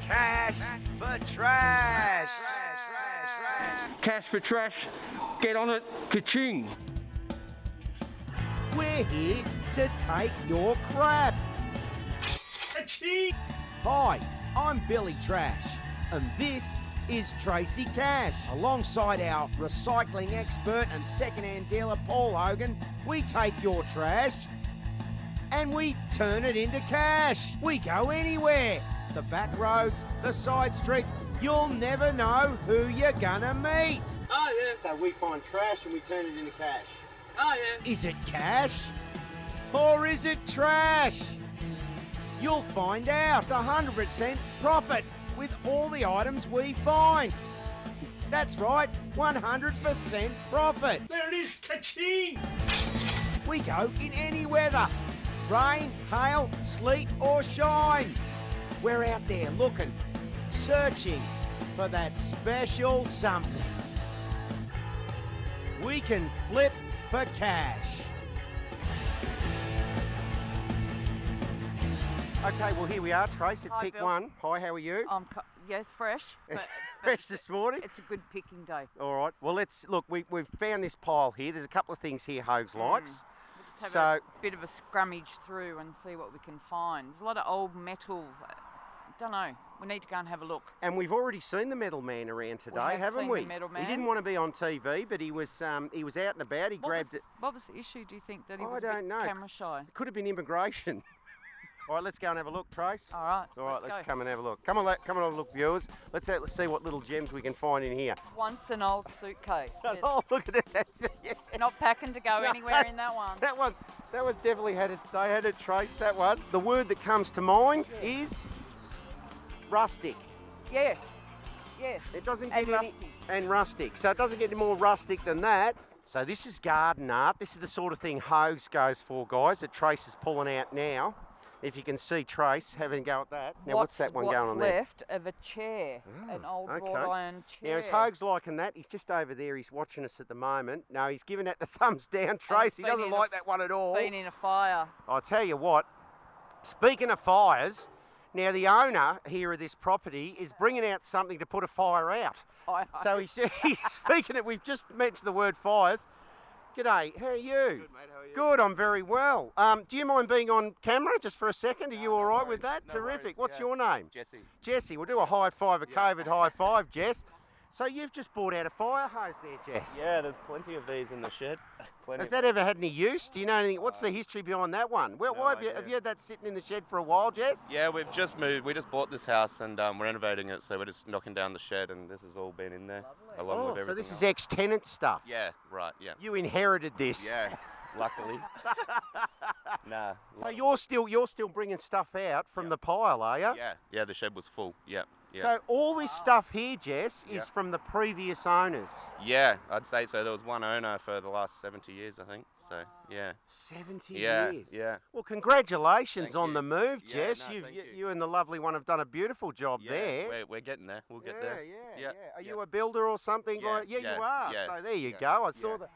Cash for trash. Cash for trash, get on it, ka-ching. We're here to take your crap. Hi, I'm Billy Trash, and this is Tracy Cash. Alongside our recycling expert and second-hand dealer Paul Hogan, we take your trash and we turn it into cash. We go anywhere. The back roads, the side streets, you'll never know who you're gonna meet. Oh, yeah. So we find trash and we turn it into cash. Oh, yeah. Is it cash or is it trash? You'll find out. It's 100% profit with all the items we find. That's right, 100% profit. There it is, ka-ching! We go in any weather. Rain, hail, sleet or shine. We're out there looking, searching for that special something. We can flip for cash. Okay, well here we are, Trace at Hi, pick Bill. one. Hi, how are you? Yes, fresh. But Fresh this morning? It's a good picking day. All right, well let's, look, we've found this pile here. There's a couple of things here Hogs likes. We'll just have a bit of a scrummage through and see what we can find. There's a lot of old metal. Don't know. We need to go and have a look. And we've already seen the metal man around today, haven't seen we? the metal He man. didn't want to be on TV, but he was out and about. He grabbed it. What was the issue? Do you think that he I was a don't bit know. camera shy? It could have been immigration. All right, let's go and have a look, Trace. All right. All right, let's go. come and have a look. Come on, have a look, viewers. Let's see what little gems we can find in here. Once an old suitcase. Oh, look at it. That's it. Yeah. Not packing to go No, anywhere in that one. That one's definitely had its day, had it, Trace, that one. The word that comes to mind is rustic. Yes. Yes. It doesn't get And any, rusty. and rustic. So it doesn't get any more rustic than that. So this is garden art. This is the sort of thing Hogs goes for, guys, that Trace is pulling out now. If you can see Trace having a go at that. Now what's that one going on there? What's left of a chair, an old wrought iron chair. Now is Hogs liking that? He's just over there, he's watching us at the moment. No, he's giving that the thumbs down, Trace. He doesn't like that one at all. Been in a fire. I'll tell you what, speaking of fires, now the owner here of this property is bringing out something to put a fire out. I know. So he's speaking it, we've just mentioned the word fires. G'day, how are you? Good, mate, how are you? Good, I'm very well. Do you mind being on camera just for a second? Are you all right with that? No Terrific. worries, What's yeah. your name? Jesse. Jesse, we'll do a high five, a COVID high five, Jess. So you've just bought out a fire hose there, Jess. Yeah, there's plenty of these in the shed. Has that ever had any use? Do you know anything? What's the history behind that one? Well, No why idea. have you had that sitting in the shed for a while, Jess? Yeah, we've just moved. We just bought this house and we're renovating it, so we're just knocking down the shed, and this has all been in there along with everything. So this is else. ex-tenant stuff. Yeah, right. Yeah. You inherited this. Yeah. Luckily. Nah. So you're still bringing stuff out from the pile, are you? Yeah. Yeah. The shed was full. Yeah. Yeah. So all this stuff here, Jess, is Yeah. from the previous owners. Yeah, I'd say so. There was one owner for the last 70 years, I think. So yeah. 70 Yeah. years. Yeah. Well, congratulations Thank on you. the move, Yeah, Jess. no, thank you. You and the lovely one have done a beautiful job Yeah. there. We're getting there. We'll get yeah, there. yeah, Yeah, Are yeah. you a builder or something? Yeah, Like, you yeah, are. yeah, So there you yeah, go. I saw yeah. that.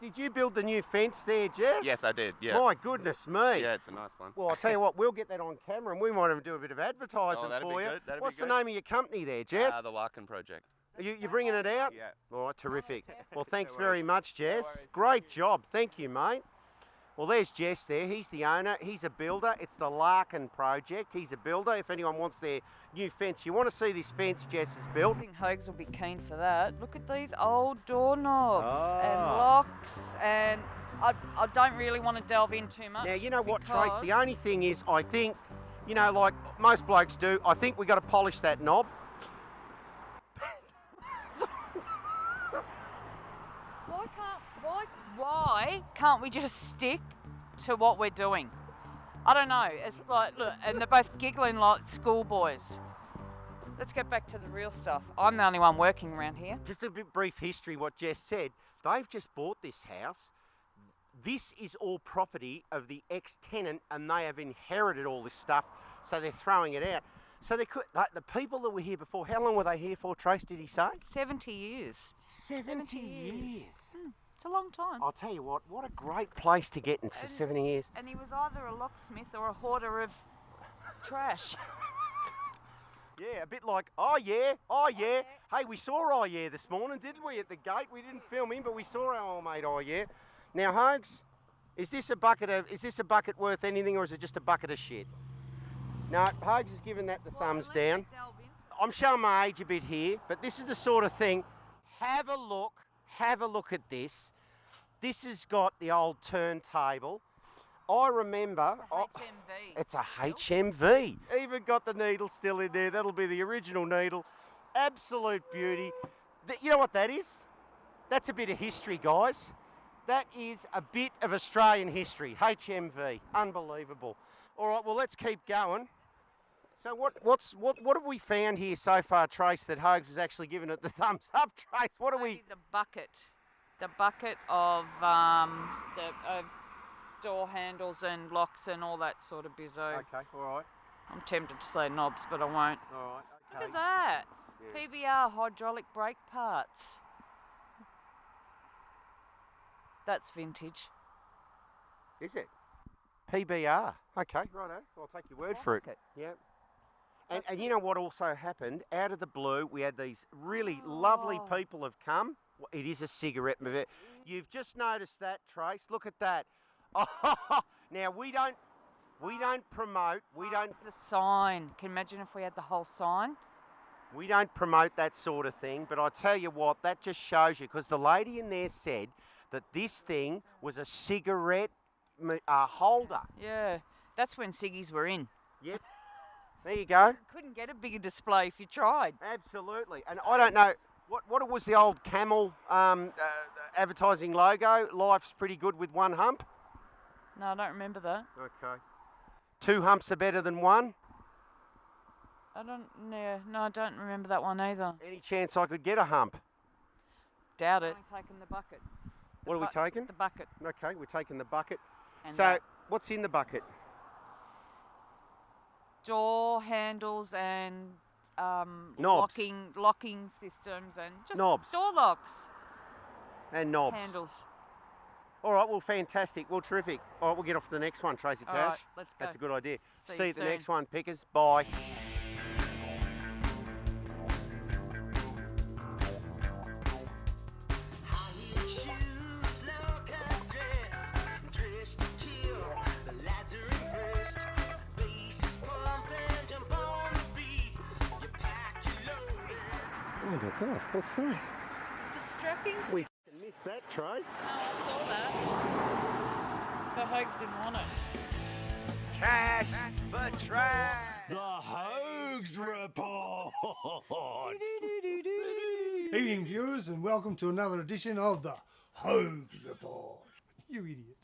Did you build the new fence there, Jess? Yes, I did. Yeah. My goodness me. Yeah, it's a nice one. Well, I'll tell you what, we'll get that on camera and we might even do a bit of advertising that'd be for you. good, that'd be What's the good. name of your company there, Jess? The Larkin Project. You're bringing it out? Yeah. All right, terrific. Well, thanks No very worries. much, Jess. worries. Great job. Thank you, mate. Well, there's Jess there. He's the owner. He's a builder. It's the Larkin Project. He's a builder. If anyone wants their new fence, you want to see this fence Jess has built. I think Hogs will be keen for that. Look at these old doorknobs and Ah. locks, and I don't really want to delve in too much. Now, you know what, Trace? because- The only thing is, I think, you know, like most blokes do, I think we got to polish that knob. Why can't we just stick to what we're doing? I don't know. It's like, look, and they're both giggling like schoolboys. Let's get back to the real stuff. I'm the only one working around here. Just a bit brief history, what Jess said. They've just bought this house. This is all property of the ex-tenant and they have inherited all this stuff, so they're throwing it out. So they could, the people that were here before, how long were they here for, Trace, did he say? 70 years. 70 years. It's a long time. I'll tell you what a great place to get in for 70 years. And he was either a locksmith or a hoarder of trash. Yeah, a bit like, oh yeah. Hey, we saw oh yeah this morning, didn't we, at the gate? We didn't film him, but we saw our old mate oh yeah. Now, Hogs, is this a bucket worth anything, or is it just a bucket of shit? No, Hogs has given that the thumbs down. I'm showing my age a bit here, but this is the sort of thing. Have a look at this. This has got the old turntable. I remember... It's a HMV. It's a HMV. Even got the needle still in there. That'll be the original needle. Absolute beauty. You know what that is? That's a bit of history, guys. That is a bit of Australian history. HMV. Unbelievable. All right, well, let's keep going. So what have we found here so far, Trace, that Hogs has actually given it the thumbs up, Trace? What are we... The bucket of door handles and locks and all that sort of bizzo. Okay, all right. I'm tempted to say knobs, but I won't. All right, okay. Look at that. Yeah. PBR hydraulic brake parts. That's vintage. Is it? PBR. Okay, righto. I'll take your word for it. Yeah. And you know what also happened? Out of the blue, we had these really lovely people have come. Well, it is a cigarette. You've just noticed that, Trace. Look at that. Oh, now we don't promote. The sign. Can you imagine if we had the whole sign? We don't promote that sort of thing. But I tell you what, that just shows you, because the lady in there said that this thing was a cigarette holder. Yeah, that's when ciggies were in. Yep. There you go. Couldn't get a bigger display if you tried. Absolutely. And I don't know, what was the old Camel advertising logo? Life's pretty good with one hump? No, I don't remember that. Okay. Two humps are better than one? I don't remember that one either. Any chance I could get a hump? Doubt it. I'm taking the bucket. What are we taking? The bucket. Okay, we're taking the bucket. And so, what's in the bucket? Door handles and knobs. locking systems and just knobs. Door locks. And knobs. Handles. All right, well, fantastic. Well, terrific. All right, we'll get off to the next one, Tracy Cash. All right, let's go. That's a good idea. See you at the soon. next one, pickers. Bye. Oh my God, what's that? It's a strapping. We missed that, Trace. Oh, I saw that. The Hogs didn't want it. Cash for trash. The Hogs Report. Evening viewers, and welcome to another edition of the Hogs Report. You idiot.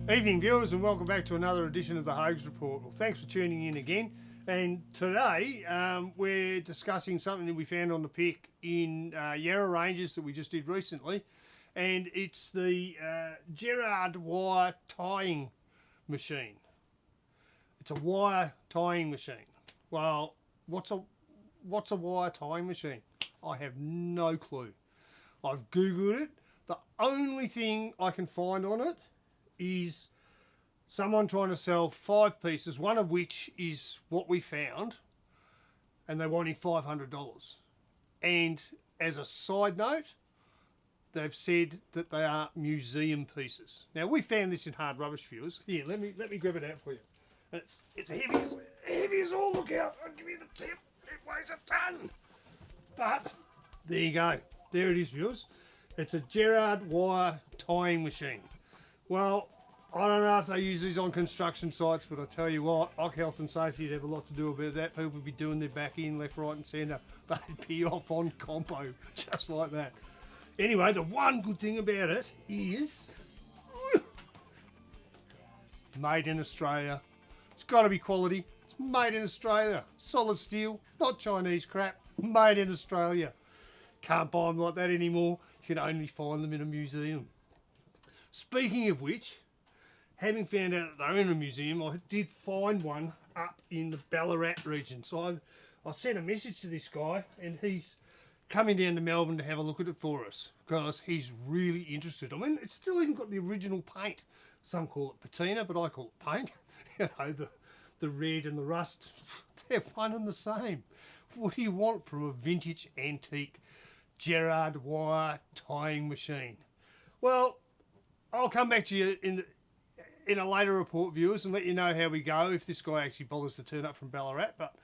Evening viewers, and welcome back to another edition of the Hogs Report. Well, thanks for tuning in again. And today we're discussing something that we found on the pick in Yarra Ranges that we just did recently. And it's the Gerard wire tying machine. It's a wire tying machine. Well, what's a wire tying machine? I have no clue. I've Googled it. The only thing I can find on it is someone trying to sell 5 pieces, one of which is what we found, and they're wanting $500. And as a side note, they've said that they are museum pieces. Now, we found this in Hard Rubbish, viewers. Here, let me grab it out for you. And it's heavy as all. Look out! I'll give you the tip. It weighs a ton. But there you go. There it is, viewers. It's a Gerard wire tying machine. Well, I don't know if they use these on construction sites, but I tell you what, OC Health and Safety would have a lot to do about that. People would be doing their back in, left, right and centre. They'd be off on compo, just like that. Anyway, the one good thing about it is made in Australia. It's got to be quality. It's made in Australia. Solid steel, not Chinese crap. Made in Australia. Can't buy them like that anymore. You can only find them in a museum. Speaking of which, having found out that they're in a museum, I did find one up in the Ballarat region. So I sent a message to this guy, and he's coming down to Melbourne to have a look at it for us because he's really interested. I mean, it's still even got the original paint. Some call it patina, but I call it paint. You know, the red and the rust, they're one and the same. What do you want from a vintage antique Gerard wire tying machine? Well, I'll come back to you in a later report, viewers, and let you know how we go if this guy actually bothers to turn up from Ballarat. But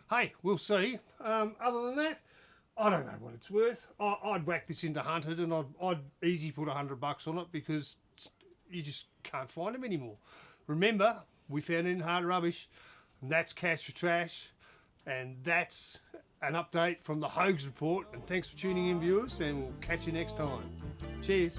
hey, we'll see. Other than that, I don't know what it's worth. I'd whack this into Hunted and I'd easy put $100 on it because you just can't find them anymore. Remember, we found it in hard rubbish, and that's Cash for Trash, and that's an update from the Hogs Report. And thanks for tuning in, viewers, and we'll catch you next time. Cheers.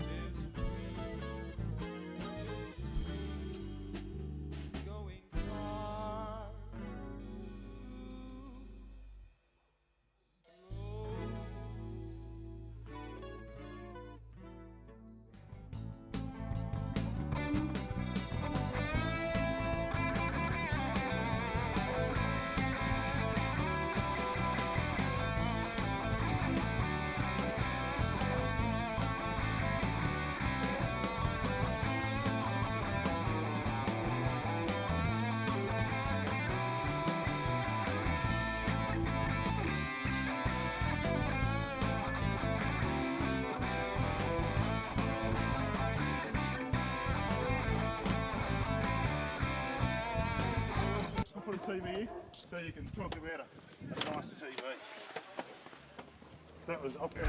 TV so you can talk about a nice TV. That was up there.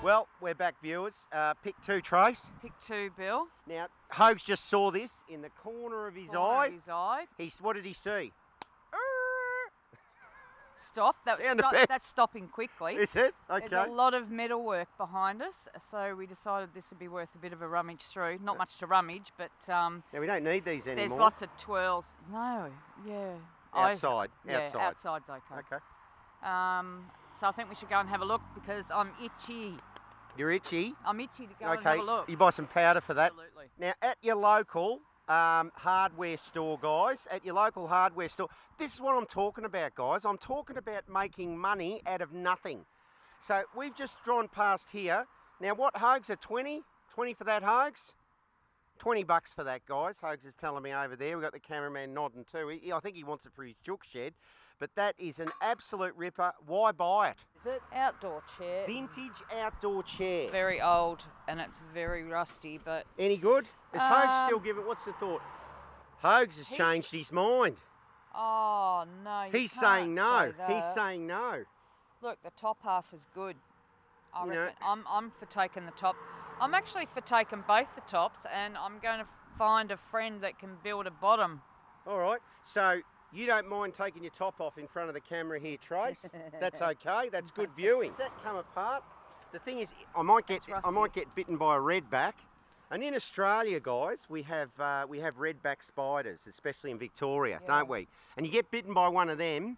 Well, we're back, viewers. Pick 2, Trace. Pick 2, Bill. Now, Hogs just saw this in the corner of his eye. Of his eye. What did he see? Stop. Sound effect. That's stopping quickly. Is it? Okay. There's a lot of metal work behind us, so we decided this would be worth a bit of a rummage through. Not much to rummage, but yeah, we don't need these anymore. there's lots of twirls. No, yeah. Outside. Yeah, outside. outside's okay. Okay. So I think we should go and have a look because I'm itchy. You're itchy. I'm itchy to go and Okay. have a look. You buy some powder for that. Absolutely. Now, at your local hardware store, guys, at your local hardware store, this is what I'm talking about, guys. I'm talking about making money out of nothing. So we've just drawn past here. Now, what Hogs are 20? 20 for that, Hogs? $20 for that, guys. Hogs is telling me over there. We've got the cameraman nodding too. I think he wants it for his chook shed. But that is an absolute ripper. Why buy it? Is it? Outdoor chair. Vintage outdoor chair. Very old and it's very rusty, but... Any good? Is Hogs still giving... What's the thought? Hogs has changed his mind. Oh, no, you He's can't saying no. say that. He's saying no. Look, the top half is good. I You know- reckon. I'm for taking the top. I'm actually for taking both the tops, and I'm going to find a friend that can build a bottom. All right. So you don't mind taking your top off in front of the camera here, Trace? That's okay. That's good viewing. Does that come apart? The thing is, I might get bitten by a redback. And in Australia, guys, we have redback spiders, especially in Victoria, don't we? And you get bitten by one of them,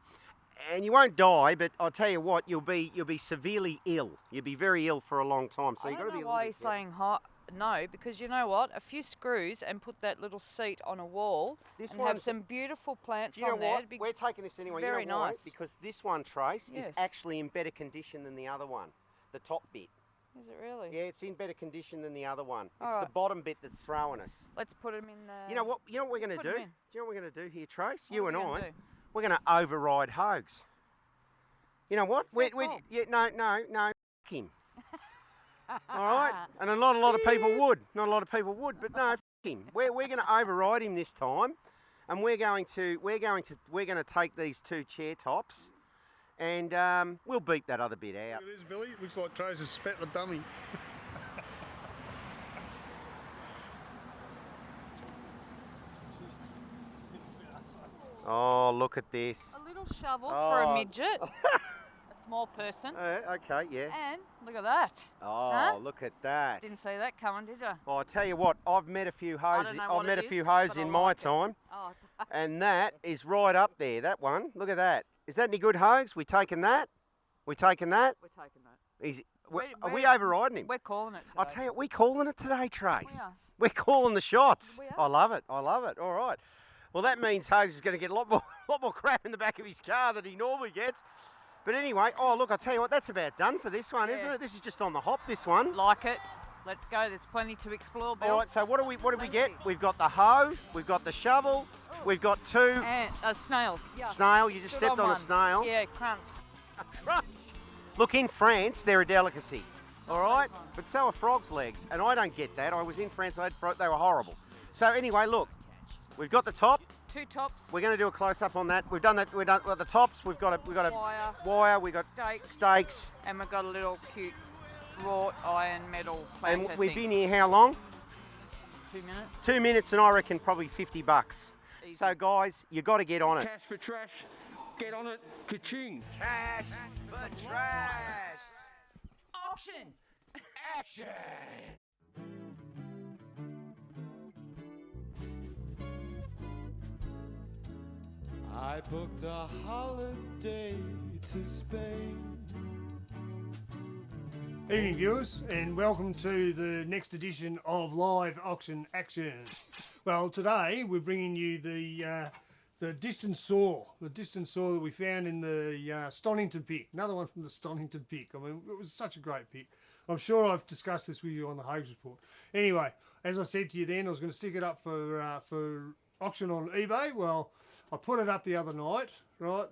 and you won't die, but I'll tell you what, you'll be severely ill. You'll be very ill for a long time. So I you've got to don't be know a why little he's bit careful. saying no, because you know what? A few screws and put that little seat on a wall This and have one's- some beautiful plants Do you know on there. what? It'd be We're taking this anyway. very you know why? nice. Because this one, Trace, is Yes. actually in better condition than the other one. The top bit. Is it really? Yeah, it's in better condition than the other one. All It's right. the bottom bit that's throwing us. Let's put them in the... You know what? You know what we're going to put do? 'em Do in. you know what we're going to do here, Trace? What You are and we gonna I. do? We're going to override Hogs. You know what? Is that cool? Yeah, no, f him. All right, and not a lot of people would. Not a lot of people would, but no, f him. We're going to override him this time, and we're going to take these two chair tops, and we'll beat that other bit out. Look at this, Billy. Looks like Trace has spat the dummy. Oh, look at this. A little shovel Oh. for a midget. It's small person. Okay, yeah. And look at that. Oh, Huh? look at that. Didn't see that coming, did you? Oh, I tell you what, I've met a few hoes. don't know I've what met it a few is, hoes but I in my like it. time, Oh, and that is right up there. That one. Look at that. Is that any good, hoes? We taking that? We taking that? we're taking that. Is, We're- are we we're- overriding him? We're calling it today. I'll tell you, we calling it today, Trace. We are. We're calling the shots. We are. I love it. I love it. All right. Well, that means Hogs is going to get a lot more crap in the back of his car than he normally gets. But anyway, oh look, I'll tell you what, that's about done for this one, isn't Yeah. it? This is just on the hop. This one. Like it. Let's go. There's plenty to explore, Bill. All right. So what do we get? We've got the hoe. We've got the shovel. We've got two And snails. Yeah. snail. You just Good stepped on a one. snail. Yeah, crunch. Crunch. Look, in France, they're a delicacy. All right, but so are frogs' legs, and I don't get that. I was in France, they were horrible. So anyway, look, we've got the top. 2 tops. We're going to do a close up on that. We've done that. We've got the tops. We've got a wire. We've got steaks, And we've got a little cute wrought iron metal and planter we've thing. been here how long? 2 minutes. 2 minutes, and I reckon probably $50. Easy. So guys, you got to get on it. Cash for trash. Get on it. Ka-ching. Cash for trash. Auction. Action. I booked a holiday to Spain. Evening viewers, and welcome to the next edition of Live Auction Action. Well, today we're bringing you the distance saw, that we found in the Stonington pick. Another one from the Stonington pick. I mean, it was such a great pick. I'm sure I've discussed this with you on the Hogs Report. Anyway, as I said to you then, I was going to stick it up for auction on eBay. Well, I put it up the other night, right?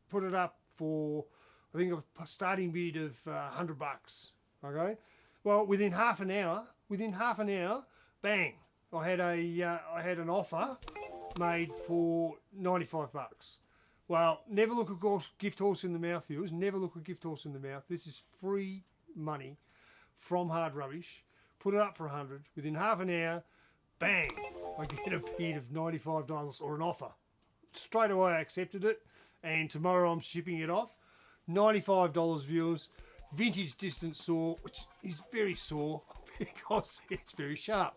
Put it up for, I think, a starting bid of $100. Okay. Well, within half an hour, bang! I had an offer made for $95. Well, never look a gift horse in the mouth, viewers. Never look a gift horse in the mouth. This is free money from Hard Rubbish. Put it up for 100. Within half an hour, bang! I get a bid of $95 or an offer. Straight away, I accepted it, and tomorrow I'm shipping it off. $95, viewers. Vintage distance saw, which is very sore because it's very sharp.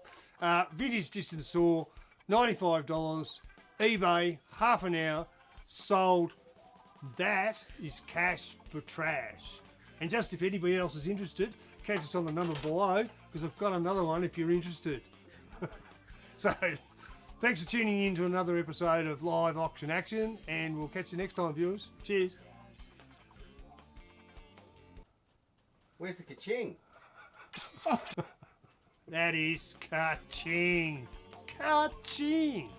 Vintage distance saw, $95. eBay, half an hour, sold. That is cash for trash. And just if anybody else is interested, catch us on the number below, because I've got another one if you're interested. So, thanks for tuning in to another episode of Live Auction Action, and we'll catch you next time, viewers. Cheers. Where's the ka-ching? That is ka-ching. Ka-ching.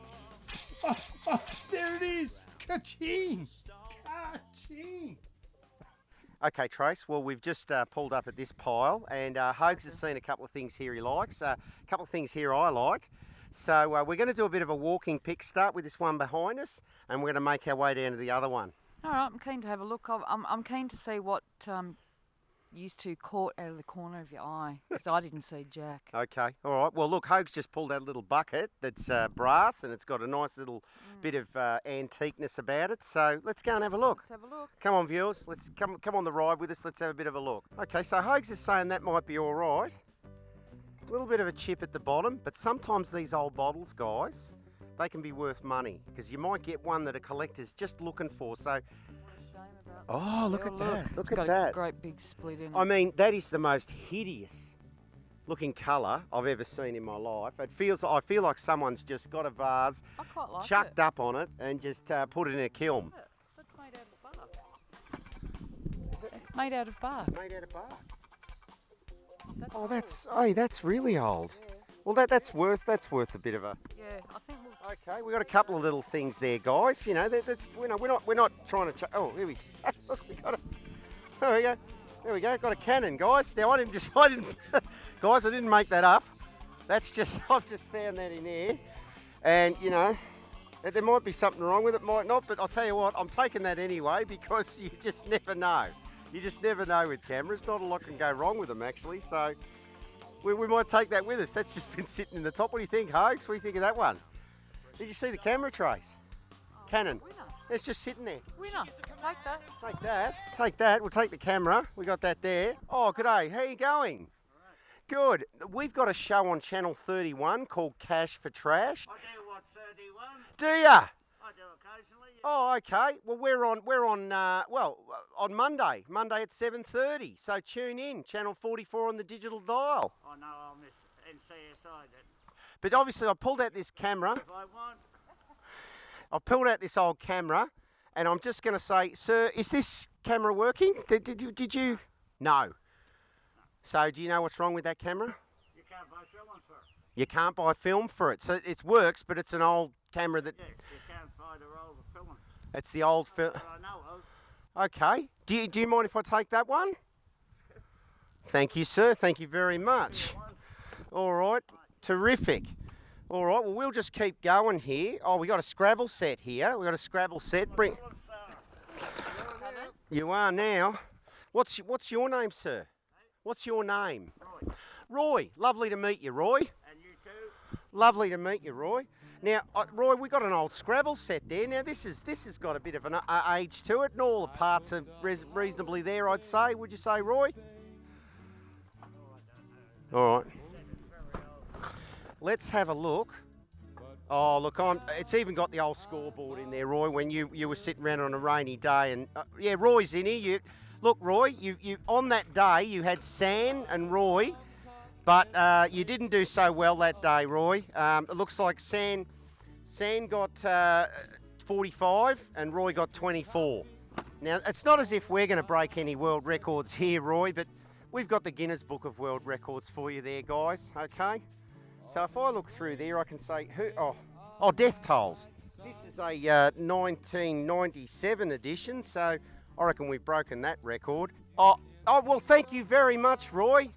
There it is. Ka-ching. Ka-ching. Okay, Trace. Well, we've just pulled up at this pile, and Hogs has seen a couple of things here he likes, a couple of things here I like. So we're going to do a bit of a walking pick. Start with this one behind us, and we're going to make our way down to the other one. All right, I'm keen to have a look. I'm keen to see what used to caught out of the corner of your eye, because I didn't see Jack. Okay, all right. Well, look, Hogs just pulled out a little bucket that's brass, and it's got a nice little bit of antiqueness about it. So let's go and have a look. Let's have a look. Come on, viewers. Let's come on the ride with us. Let's have a bit of a look. Okay, so Hogs is saying that might be all right. A little bit of a chip at the bottom, but sometimes these old bottles, guys, they can be worth money, because you might get one that a collector's just looking for. So, oh, look at that. Look at that. A great big split in it. I mean, that is the most hideous looking colour I've ever seen in my life. I feel like someone's just got a vase, I quite like chucked it. up on it, and just put it in a kiln. That's made out of bark. Is it? Made out of bark. Made out of bark. Oh, that's really old. Yeah. Well, that's worth a bit of a. Yeah, I think we'll. Okay, we got a couple of little things there, guys. You know, we're not trying to. Oh, here we go. Look, we got it. There we go. There we go. Got a cannon, guys. Now I didn't, guys. I didn't make that up. That's just I've just found that in there, and you know, there might be something wrong with it, might not. But I'll tell you what, I'm taking that anyway, because you just never know. You just never know with cameras. Not a lot can go wrong with them, actually. So we might take that with us. That's just been sitting in the top. What do you think, Hogs? What do you think of that one? Did you see the camera trace? Cannon. Winner. It's just sitting there. Winner. take that. Take that. Take that. We'll take the camera. We got that there. Oh, g'day. How you going? Good. We've got a show on Channel 31 called Cash for Trash. I do what, 31? Do ya? I do occasionally. Yeah. Oh, okay. Well, we're on Monday at 7:30. So tune in, Channel 44 on the digital dial. I know I'll miss NCSI then. But obviously, I pulled out this camera. If I want. I pulled out this old camera, and I'm just going to say, sir, is this camera working? Did you? No. So do you know what's wrong with that camera? You can't buy films for it. You can't buy film for it. So it works, but it's an old camera that. Yeah, you can't buy the roll of film. It's the old film. That I know of. Okay. Do you mind if I take that one? Thank you, sir. Thank you very much. All right. Terrific. All right. Well, we'll just keep going here. Oh, we got a Scrabble set here. We got a Scrabble set. Bring. You are now. What's your name, sir? What's your name? Roy. Roy. Lovely to meet you, Roy. And you too? Lovely to meet you, Roy. Now, Roy, we got an old Scrabble set there. Now, this has got a bit of an age to it, and all the parts are reasonably there, I'd say. Would you say, Roy? All right. Let's have a look. Oh, look, it's even got the old scoreboard in there, Roy, when you were sitting around on a rainy day. And, yeah, Roy's in here. Look, Roy, you on that day, you had San and Roy, but you didn't do so well that day, Roy. It looks like San got 45 and Roy got 24. Now, it's not as if we're going to break any world records here, Roy, but we've got the Guinness Book of World Records for you there, guys, okay? So if I look through there, I can say, death tolls. This is a 1997 edition, so I reckon we've broken that record. Oh, well, thank you very much, Roy.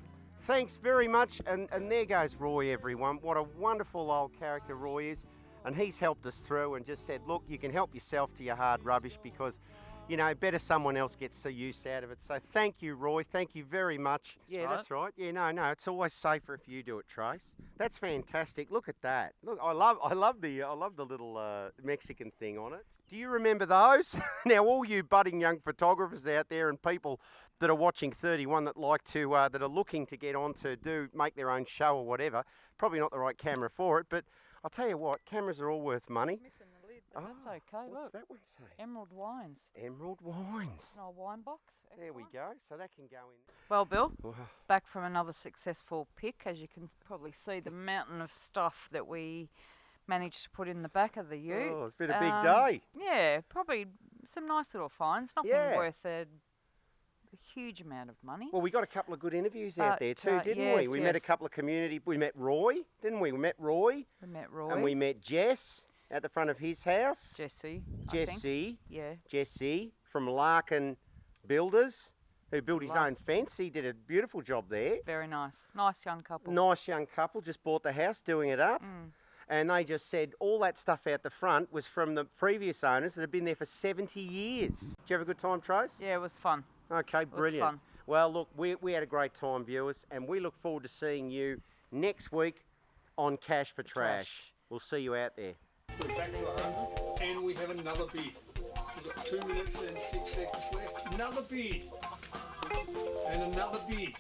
Thanks very much. And there goes Roy, everyone. What a wonderful old character Roy is. And he's helped us through and just said, look, you can help yourself to your hard rubbish because, you know, better someone else gets the use out of it. So thank you, Roy. Thank you very much. Yeah, that's right. Yeah, no, it's always safer if you do it, Trace. That's fantastic. Look at that. Look, I love the little Mexican thing on it. Do you remember those? Now, all you budding young photographers out there and people that are watching 31 that like to that are looking to get on to make their own show or whatever, probably not the right camera for it, but I'll tell you what, cameras are all worth money. Missing the lid, but that's okay. What's Look, that one say? Emerald Wines. Emerald Wines. An old wine box. There we Excellent. go. So that can go in. Well, Bill, Wow. back from another successful pick. As you can probably see, the mountain of stuff that we managed to put in the back of the ute. Oh, it's been a big day. Yeah, probably some nice little finds. Nothing Yeah. worth a huge amount of money. Well, we got a couple of good interviews out there too, didn't we? yes, We met a yes. couple of we met Roy, didn't we? We met Roy. We met Roy. And we met Jess at the front of his house. Jesse. I think. Jesse. Yeah. Jesse from Larkin Builders, who built his own fence. He did a beautiful job there. Very nice. Nice young couple. Nice young couple, just bought the house, doing it up. Mm. And they just said all that stuff out the front was from the previous owners that had been there for 70 years. Did you have a good time, Trace? Yeah, it was fun. Okay, brilliant. fun. Well, look, we had a great time, viewers, and we look forward to seeing you next week on Cash for Trash. We'll see you out there. We're back to 100 and we have another bid. We've got 2 minutes and 6 seconds left. Another bid. And another bid.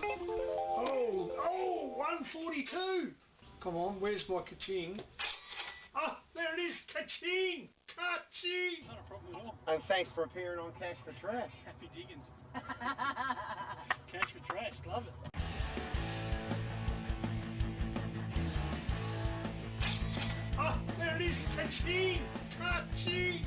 Oh, 142. Come on, where's my ka-ching? Ah, there it is, ka-ching! Ka-ching! Not a problem at all. And thanks for appearing on Cash for Trash. Happy diggins. Cash for trash, love it. Ah, there it is, ka-ching! Ka-ching!